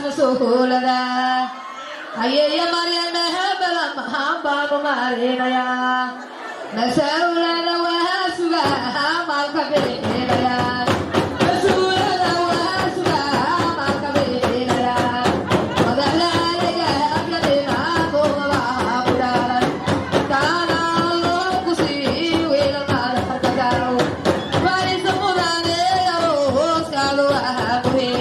suhulada ayaya maryam habala mahambanu marinaya nasaulana wahasuga malka beelaya nasaulana wahasuga malka beelaya madalalaga abladina kola habudala kana lokusi wela mal harkadaru vaisa mudane aros kalu ahabuhe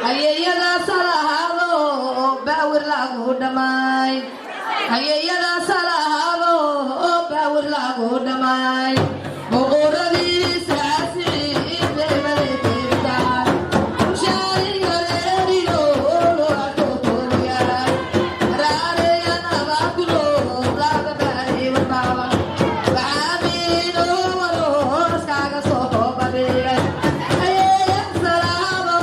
ayayada salahado bawir lagu dhamay ayayada salahado bawir lagu dhamay boqoradii saasi beebale beebtaan shaariga reeriyo loatotoya raaleya nabakulo laga baari warbaba baamiino waroos kaaga soo babeeya ayayada salahado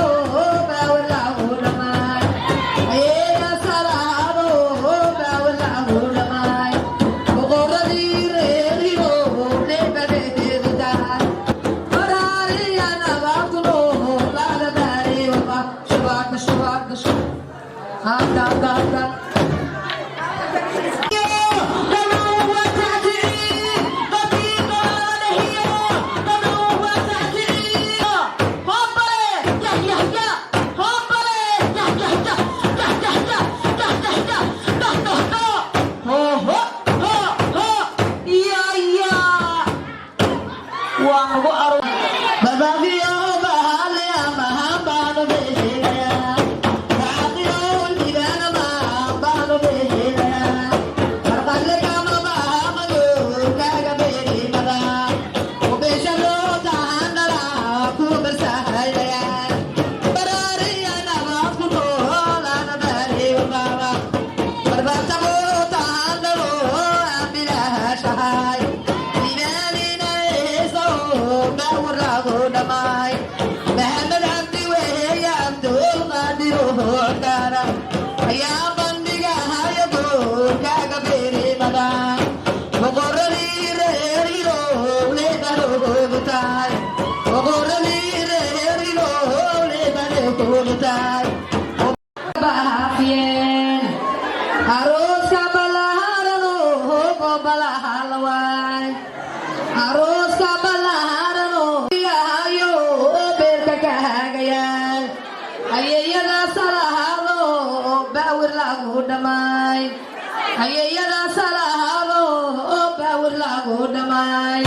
bawir lagu dhamay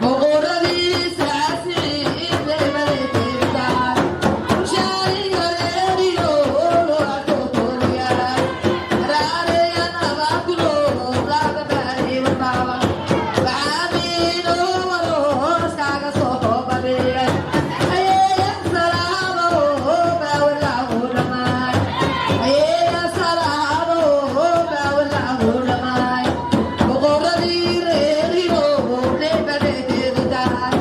boqoradii saasi beebale beebtaan shaariga reeriyo loatotoya raaleya nabakulo laga baari warbaba baamiino waroos kaaga soo babeeya ayaya salahado bawir lagu dhamay ayaya salahado bawir lagu dhamay boqoradii reeriyo leebale beebtaan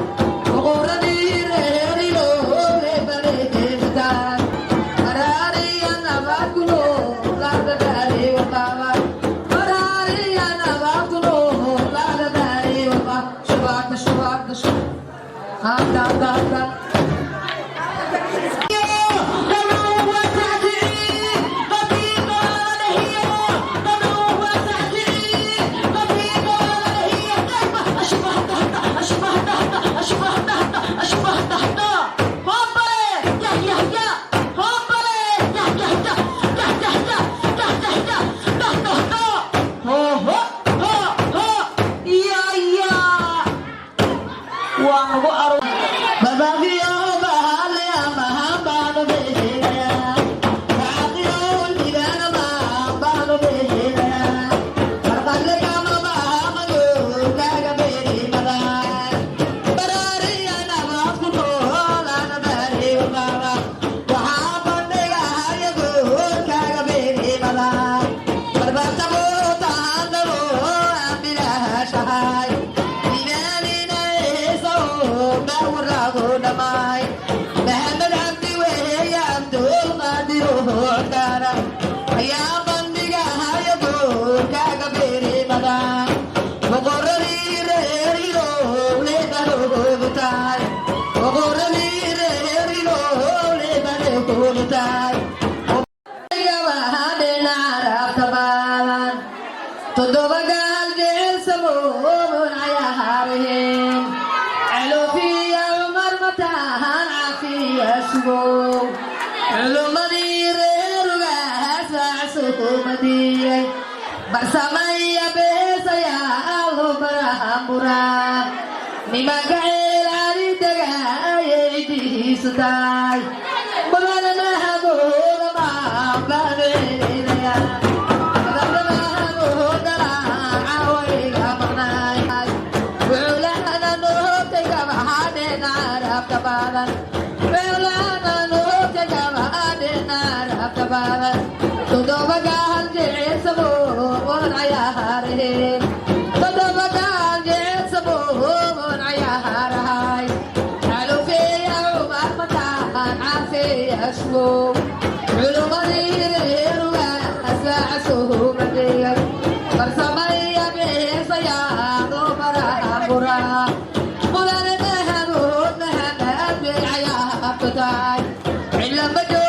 ayaa bandhigahayo guurkaaga beeri badan boqoradii reerirolebanogogutaay boqoradii reerirolebanogogutaay toddoba gaal jecel samoon ayahaaraheen celofiya cumar matahan cafiya sugow culumadii reerugaas waacsuhumadiyey barsamaya beesayaa lo barahamburaa nimanka ceelaani dagaayay cidihiisu taay badanamahagooda maanbaanweynaya toddoba gaal jecel samoon ayahaaraheen toddoba gaal jecel samoon ayahaarahay calufeeya cumar matahan cafeeya sugow culumadii reeruga aswaacasuhumadiyay barsamaya beesayaa loo barahamburaa mudane mahamood mahamad beecayaa abtutaay cilamajo